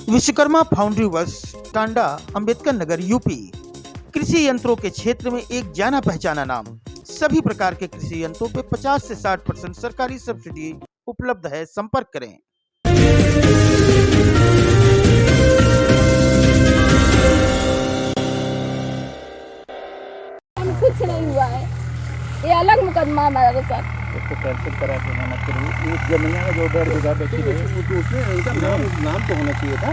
Vishwakarma foundry works, Tanda, Ambedkar Nagar, UP. कृषि यंत्रों के क्षेत्र में एक जाना पहचाना नाम। सभी प्रकार के कृषि यंत्रों पे 50 से 60% सरकारी सब्सिडी उपलब्ध है। संपर्क करें। कुछ नहीं हुआ है, ये अलग मुकदमा हमारे साथ। उसको कैंसिल करा के होना चाहिए। इस जमीन में जो 1.5 बीघा बेची है तो उसमें उनका नाम तो होना चाहिए था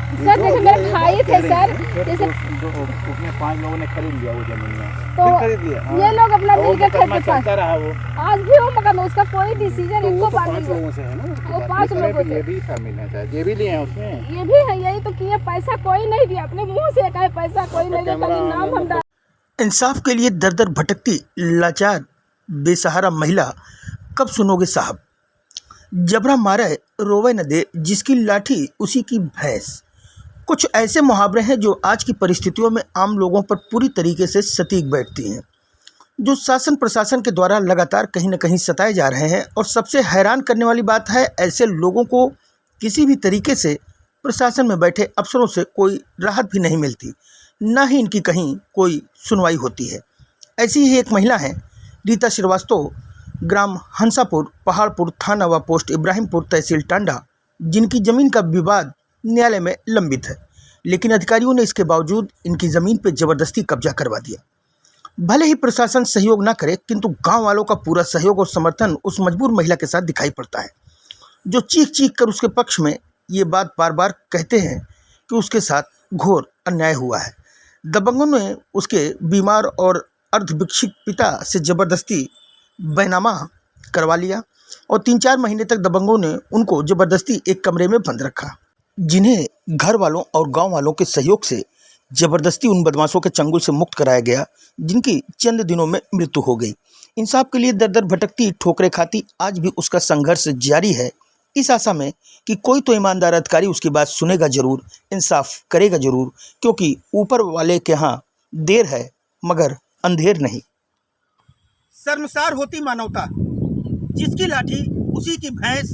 सर। जैसे मेरे भाई थे सर, जैसे उसमें 5 लोगों ने खरीद लिया वो जमीन, तो खरीद लिया। ये लोग अपना मिल के खरीद चलता रहा वो आज भी वो मकान, उसका कोई डिसीजन इनको 5 लोगों से है ना, वो 5 लोगों से ये भी शामिल है, ये भी लिए हैं उसमें, ये भी है। यही तो किए, पैसा कोई नहीं दिया, अपने मुंह से कहा पैसा कोई नहीं दिया, खाली नाम हम। इंसाफ के लिए दर दर भटकती लाचार बेसहारा महिला, कब सुनोगे साहब? जबरा मारे रोवे न दे, जिसकी लाठी उसी की भैंस। कुछ ऐसे मुहावरे हैं जो आज की परिस्थितियों में आम लोगों पर पूरी तरीके से सटीक बैठती हैं, जो शासन प्रशासन के द्वारा लगातार कहीं न कहीं सताए जा रहे हैं। और सबसे हैरान करने वाली बात है, ऐसे लोगों को किसी भी तरीके से प्रशासन में बैठे अफसरों से कोई राहत भी नहीं मिलती, ना ही इनकी कहीं कोई सुनवाई होती है। ऐसी ही एक महिला हैं रीता श्रीवास्तव, ग्राम हंसापुर, पहाड़पुर, थाना व पोस्ट इब्राहिमपुर, तहसील टांडा, जिनकी ज़मीन का विवाद न्यायालय में लंबित है, लेकिन अधिकारियों ने इसके बावजूद इनकी ज़मीन पर ज़बरदस्ती कब्जा करवा दिया। भले ही प्रशासन सहयोग ना करे, किंतु गांव वालों का पूरा सहयोग और समर्थन उस मजबूर महिला के साथ दिखाई पड़ता है, जो चीख चीख कर उसके पक्ष में ये बात बार बार कहते हैं कि उसके साथ घोर अन्याय हुआ है। दबंगों ने उसके बीमार और अर्धविकसित पिता से ज़बरदस्ती बैनामा करवा लिया और 3-4 महीने तक दबंगों ने उनको ज़बरदस्ती एक कमरे में बंद रखा, जिन्हें घर वालों और गांव वालों के सहयोग से ज़बरदस्ती उन बदमाशों के चंगुल से मुक्त कराया गया, जिनकी चंद दिनों में मृत्यु हो गई। इंसाफ के लिए दर दर भटकती, ठोकरें खाती, आज भी उसका संघर्ष जारी है, इस आशा में कि कोई तो ईमानदार अधिकारी उसकी बात सुनेगा ज़रूर, इंसाफ करेगा ज़रूर, क्योंकि ऊपर वाले के यहाँ देर है मगर अंधेर नहीं। शर्मसार होती मानवता, जिसकी लाठी उसी की भैंस।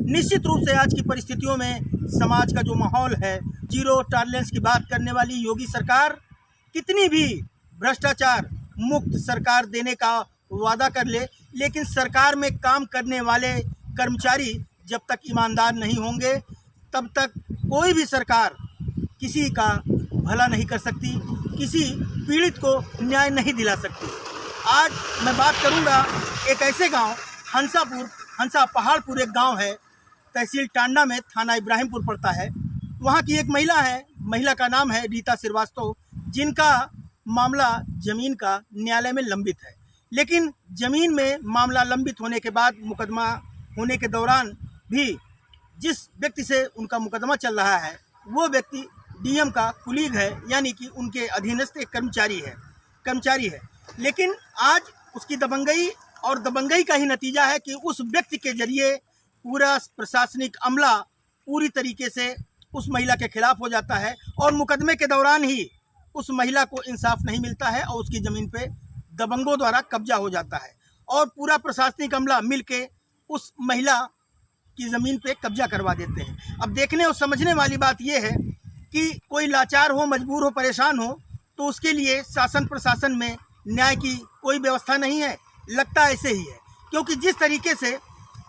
निश्चित रूप से आज की परिस्थितियों में समाज का जो माहौल है, जीरो टॉलरेंस की बात करने वाली योगी सरकार कितनी भी भ्रष्टाचार मुक्त सरकार देने का वादा कर ले, लेकिन सरकार में काम करने वाले कर्मचारी जब तक ईमानदार नहीं होंगे, तब तक कोई भी सरकार किसी का भला नहीं कर सकती, किसी पीड़ित को न्याय नहीं दिला सकती। आज मैं बात करूंगा एक ऐसे गांव, हंसा पहाड़पुर एक गांव है, तहसील टांडा में, थाना इब्राहिमपुर पड़ता है। वहां की एक महिला है, महिला का नाम है रीता श्रीवास्तव, जिनका मामला ज़मीन का न्यायालय में लंबित है। लेकिन ज़मीन में मामला लंबित होने के बाद, मुकदमा होने के दौरान भी जिस व्यक्ति से उनका मुकदमा चल रहा है, वो व्यक्ति डीएम का कुलीग है, यानी कि उनके अधीनस्थ एक कर्मचारी है। लेकिन आज उसकी दबंगई, और दबंगई का ही नतीजा है कि उस व्यक्ति के जरिए पूरा प्रशासनिक अमला पूरी तरीके से उस महिला के खिलाफ हो जाता है, और मुकदमे के दौरान ही उस महिला को इंसाफ नहीं मिलता है और उसकी ज़मीन पे दबंगों द्वारा कब्जा हो जाता है, और पूरा प्रशासनिक अमला मिलके उस महिला की ज़मीन पे कब्जा करवा देते हैं। अब देखने और समझने वाली बात यह है कि कोई लाचार हो, मजबूर हो, परेशान हो, तो उसके लिए शासन प्रशासन में न्याय की कोई व्यवस्था नहीं है। लगता ऐसे ही है, क्योंकि जिस तरीके से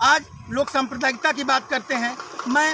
आज लोग सांप्रदायिकता की बात करते हैं, मैं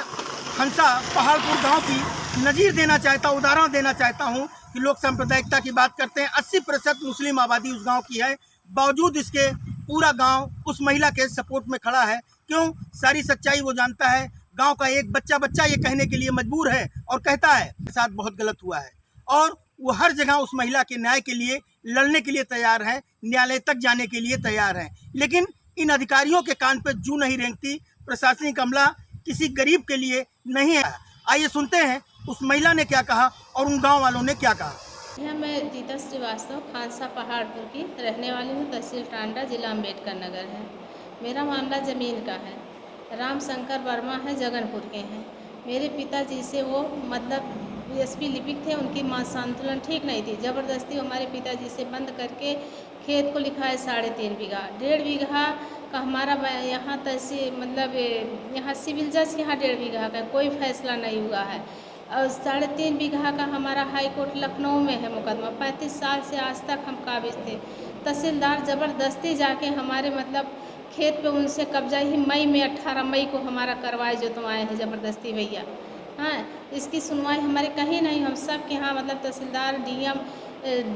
हंसा पहाड़पुर गांव की नज़ीर देना चाहता हूँ, उदाहरण देना चाहता हूँ कि लोग सांप्रदायिकता की बात करते हैं। 80% मुस्लिम आबादी उस गांव की है, बावजूद इसके पूरा गांव उस महिला के सपोर्ट में खड़ा है। क्यों? सारी सच्चाई वो जानता है। गांव का एक बच्चा ये कहने के लिए मजबूर है और कहता है साथ बहुत गलत हुआ है, और वो हर जगह उस महिला के न्याय के लिए लड़ने के लिए तैयार है, न्यायालय तक जाने के लिए तैयार है। लेकिन इन अधिकारियों के कान पे जू नहीं रेंगती, प्रशासनिक अमला किसी गरीब के लिए नहीं है। आइए सुनते हैं उस महिला ने क्या कहा और उन गांव वालों ने क्या कहा। यह मैं रीता श्रीवास्तव, खानसा पहाड़पुर की रहने वाली हूँ, तहसील टांडा, जिला अम्बेडकर नगर है। मेरा मामला ज़मीन का है। राम शंकर वर्मा है, जगनपुर के हैं। मेरे पिताजी से वो मतलब एसपी लिपिक थे, उनकी मां संतुलन ठीक नहीं थी, ज़बरदस्ती हमारे पिताजी से बंद करके खेत को लिखा है 3.5 बीघा, 1.5 बीघा का हमारा यहाँ तहसील मतलब यहाँ सिविल जज के यहाँ 1.5 बीघा का कोई फैसला नहीं हुआ है। और 3.5 बीघा का हमारा हाई कोर्ट लखनऊ में है मुकदमा। 35 साल से आज तक हम काबिज थे। तहसीलदार ज़बरदस्ती जाके हमारे मतलब खेत पे उनसे कब्जा ही मई में 18 मई को हमारा करवाए जोतवाए हैं ज़बरदस्ती भैया। हाँ, इसकी सुनवाई हमारे कहीं नहीं, हम सब के यहाँ मतलब तहसीलदार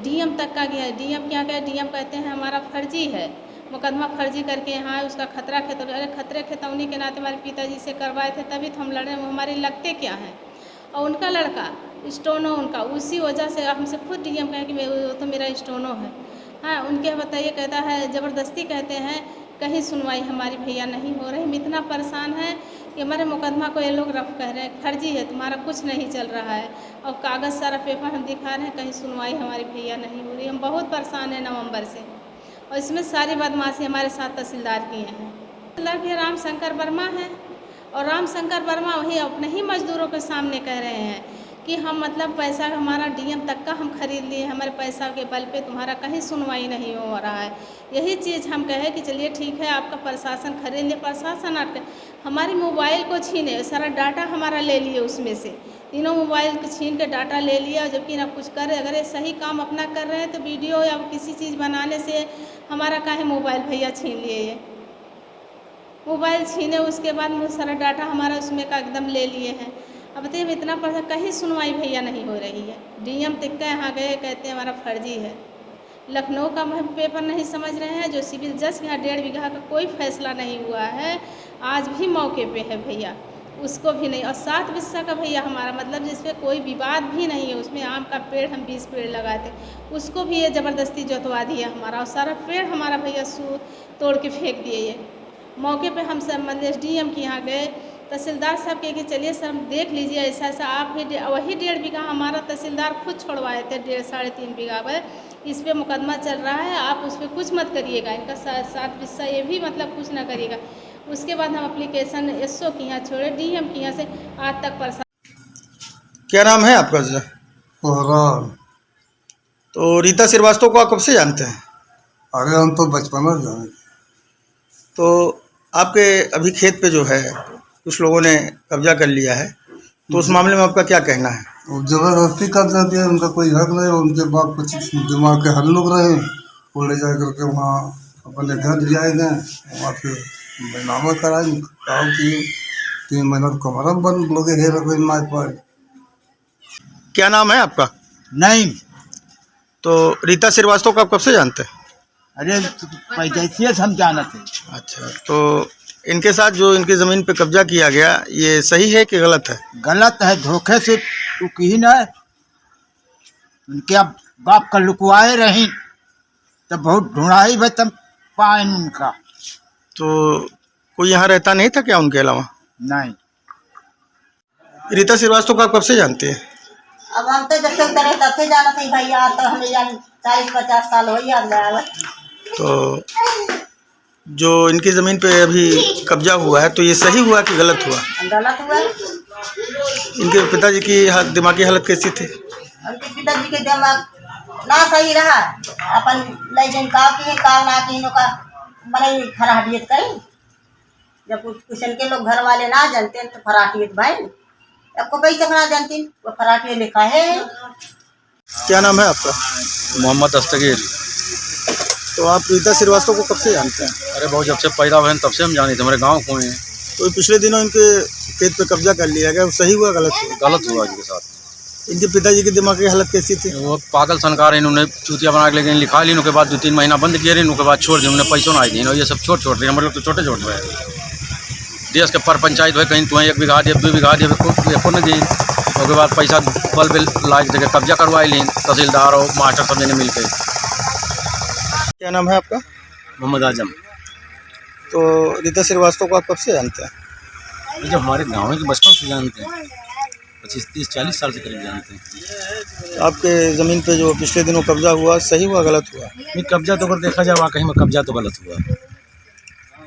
डीएम तक का गया है। डीएम क्या कहे, डीएम कहते हैं हमारा फर्जी है, मुकदमा फर्जी करके यहाँ उसका खतरा खेतौनी। अरे खतरे खेतौनी के नाते हमारे पिताजी से करवाए थे, तभी तो हम लड़े। हमारे लगते क्या हैं, और उनका लड़का स्टोनो उनका, उसी वजह से हमसे खुद डीएम कहे कि वो तो मेरा स्टोनो है। हाँ, उनके बताइए कहता है ज़बरदस्ती कहते हैं, कहीं सुनवाई हमारी भैया नहीं हो रही। हम इतना परेशान हैं कि हमारे मुकदमा को ये लोग रफ कह रहे हैं, फर्जी है, तुम्हारा कुछ नहीं चल रहा है, और कागज़ सारा पेपर हम दिखा रहे हैं, कहीं सुनवाई हमारी भैया नहीं हो रही। हम बहुत परेशान हैं नवंबर से, और इसमें सारी बदमाशी हमारे साथ तहसीलदार किए हैं। तहसीलदार भी राम शंकर वर्मा हैं, और राम शंकर वर्मा वही अपने ही मजदूरों के सामने कह रहे हैं कि हम मतलब पैसा हमारा डीएम तक का हम खरीद लिए, हमारे पैसा के बल पे तुम्हारा कहीं सुनवाई नहीं हो रहा है। यही चीज़ हम कहे कि चलिए ठीक है, आपका प्रशासन खरीद ले। प्रशासन अटके, हमारी मोबाइल को छीने, सारा डाटा हमारा ले लिए, उसमें से तीनों मोबाइल को छीन के डाटा ले लिया, जबकि ना कुछ कर। अगर ये सही काम अपना कर रहे हैं तो वीडियो या किसी चीज़ बनाने से हमारा काहे मोबाइल भैया छीन लिए। ये मोबाइल छीने, उसके बाद सारा डाटा हमारा उसमें का एकदम ले लिए हैं। अब बताइए इतना पैसा, कहीं सुनवाई भैया नहीं हो रही है। डीएम तक यहाँ गए, कहते हैं हमारा फर्जी है। लखनऊ का पेपर नहीं समझ रहे हैं, जो सिविल जज के यहाँ 1.5 बीघा का कोई फैसला नहीं हुआ है, आज भी मौके पे है भैया, उसको भी नहीं। और 7 बिस्सा का भैया हमारा मतलब जिसपे कोई विवाद भी नहीं है, उसमें आम का पेड़ हम 20 पेड़ लगाए थे, उसको भी ये ज़बरदस्ती जोतवा दिया हमारा, और सारा पेड़ हमारा भैया तोड़ के फेंक दिए। ये मौके पे हम सब मतलब डीएम के यहाँ गए, तहसीलदार साहब कहे कि चलिए सर देख लीजिए ऐसा ऐसा, आप भी वही 1.5 बीघा हमारा तहसीलदार खुद छोड़वाए थे, 3.5 बीघा पर इस पर मुकदमा चल रहा है, आप उस पर कुछ मत करिएगा, इनका 7 बिस्सा ये भी मतलब कुछ ना करिएगा। उसके बाद हम एप्लीकेशन एसओ के यहाँ छोड़े, डीएम के यहाँ से आज तक परेशान। क्या नाम है आपका? कोहरान। तो रीता श्रीवास्तव को आप कब से जानते हैं? अरे हम तो बचपन में जाने। तो आपके अभी खेत पे जो है कुछ लोगों ने कब्जा कर लिया है, तो उस मामले में आपका क्या कहना है? वो ज़बरदस्ती कब्जा दिया, उनका कोई हक नहीं। उनके बाप कुछ दिमाग के हल लोग रहे, वो ले जा करके वहाँ अपने घर जाए गए, वहाँ फिर बैनामा कराए, काम किए। 3 महीना तो कमरम बंद लोग हे रखे मार पाए। क्या नाम है आपका? नहीं, तो रीता श्रीवास्तव को आप कब से जानते हैं? अरे पैसे हम जाना थे। अच्छा, तो इनके साथ जो इनकी ज़मीन पे कब्जा किया गया, ये सही है कि गलत है? गलत है, धोखे से तू की न, उनके बाप का लुकवाए रही तब बहुत ढूंढाई भाई तब पाए उनका। तो कोई यहाँ रहता नहीं था क्या उनके अलावा? नहीं, रीता श्रीवास्तव को आप कब से जानते हैं? अब हम तो जब तक करे तब से जाना थी भैया, तो हमें जान 40-50 साल हो गया। तो जो इनकी ज़मीन पे अभी कब्जा हुआ है, तो ये सही हुआ कि गलत हुआ? गलत हुआ। इनके पिताजी की दिमागी हालत कैसी थी? उनके पिताजी के दिमाग ना सही रहा, अपन लेकिन का ना की का मने फराटियत करी। जब कुछ इनके लोग घर वाले ना जानते हैं तो फराटियत भाई, आपको पैसे ना जानती वो फराटियत लिखा है। क्या नाम है आपका? मोहम्मद दस्तगीर। तो आप रीता श्रीवास्तव को कब से जानते हैं? अरे बहुत जब से पैदा हुए हैं तब से हम जाने थे, हमारे गांव को हैं। तो पिछले दिनों इनके खेत पे कब्जा कर लिया गया, वो सही हुआ गलत हुआ? गलत हुआ इनके साथ। इनके पिताजी की दिमागी हालत कैसी थी? वो पागल सनकार है, इन्होंने चूतिया बना के लेकिन लिखा ली, उनके बाद 2-3 महीना बंद किए रहे, उनके बाद छोड़ दिए, उन्हें पैसों ना आई दी। ये सब छोट रहे, हम लोग तो छोटे रहे। देश के पर पंचायत हुए, कहीं तुम्हें 1 बीघा दिए, 2 बीघा दिए, को नहीं दी। उसके बाद पैसा बल बिल लाज देकर कब्जा करवाई ली, तहसीलदार और मास्टर सब जने मिल के। क्या नाम है आपका? मोहम्मद आजम। तो रीता श्रीवास्तव को आप कब से जानते हैं? जो हमारे गाँव के बचपन से जानते हैं, 25-30-40 साल से करीब जानते हैं। तो आपके ज़मीन पे जो पिछले दिनों कब्जा हुआ, सही हुआ गलत हुआ? नहीं, कब्जा तो अगर देखा जाए वाकई में कब्जा तो गलत हुआ।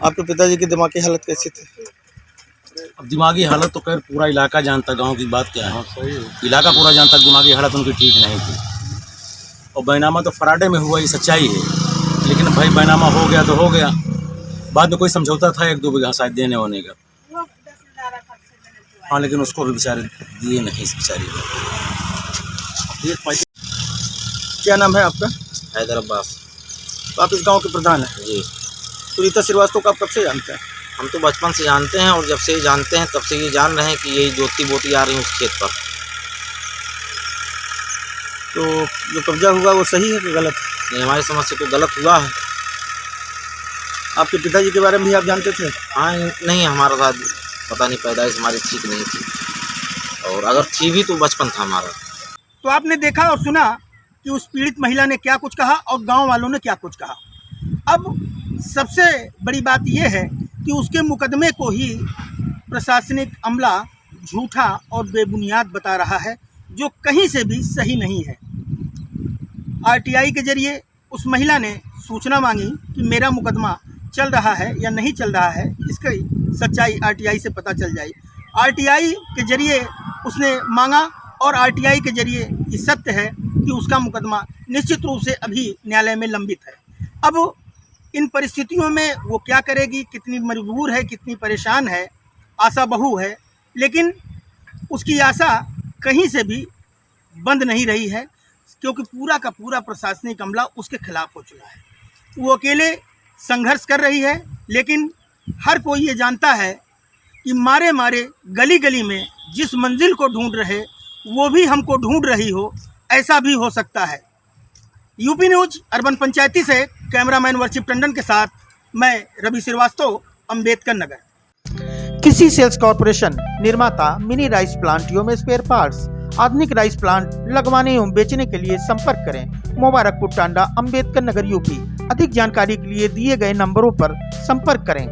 आपके पिताजी की दिमागी हालत कैसी थी? अब दिमागी हालत तो खैर पूरा इलाका जानता, गांव की बात क्या है, इलाका पूरा जानता, दिमागी हालत उनकी ठीक नहीं थी। और बैनामा तो फराडे में हुआ, ये सच्चाई है, लेकिन भाई बैनामा हो गया तो हो गया। बाद में कोई समझौता था 1-2 बीघा शायद देने होने का, हाँ, लेकिन उसको भी बेचारे दिए नहीं इस बेचारी को। क्या नाम है आपका? हैदर अब्बास तो आप इस गांव के प्रधान हैं। जी। सुनीता श्रीवास्तव को आप कब से जानते हैं? हम तो बचपन से जानते हैं और जब से ये जानते हैं तब से ये जान रहे हैं कि यही जोती बोती आ रही है उस खेत पर। तो जो कब्जा हुआ वो सही है कि गलत? नहीं, हमारी समझ से तो गलत हुआ है। आपके पिताजी के बारे में भी आप जानते थे? हाँ, नहीं, हमारा साथ पता नहीं, पैदाइश हमारी ठीक नहीं थी और अगर थी भी तो बचपन था हमारा। तो आपने देखा और सुना कि उस पीड़ित महिला ने क्या कुछ कहा और गांव वालों ने क्या कुछ कहा। अब सबसे बड़ी बात यह है कि उसके मुकदमे को ही प्रशासनिक अमला झूठा और बेबुनियाद बता रहा है, जो कहीं से भी सही नहीं है। आरटीआई के जरिए उस महिला ने सूचना मांगी कि मेरा मुकदमा चल रहा है या नहीं चल रहा है, इसकी सच्चाई आरटीआई से पता चल जाए। आरटीआई के जरिए उसने मांगा और आरटीआई के जरिए ये सत्य है कि उसका मुकदमा निश्चित रूप से अभी न्यायालय में लंबित है। अब इन परिस्थितियों में वो क्या करेगी, कितनी मजबूर है, कितनी परेशान है, आशा बहु है, लेकिन उसकी आशा कहीं से भी बंद नहीं रही है, क्योंकि पूरा का पूरा प्रशासनिक अमला उसके खिलाफ हो चुका है। वो अकेले संघर्ष कर रही है, लेकिन हर कोई ये जानता है कि मारे मारे गली गली में जिस मंजिल को ढूंढ रहे वो भी हमको ढूंढ रही हो, ऐसा भी हो सकता है। यूपी न्यूज अर्बन पंचायती से कैमरामैन वर्षिप टंडन के साथ मैं रवि श्रीवास्तव, अम्बेडकर नगर। कृषि सेल्स कॉर्पोरेशन निर्माता मिनी राइस प्लांट एवं स्पेयर पार्ट्स आधुनिक राइस प्लांट लगवाने एवं बेचने के लिए संपर्क करें। मुबारकपुर टांडा, अम्बेडकर नगर, यूपी। अधिक जानकारी के लिए दिए गए नंबरों पर संपर्क करें।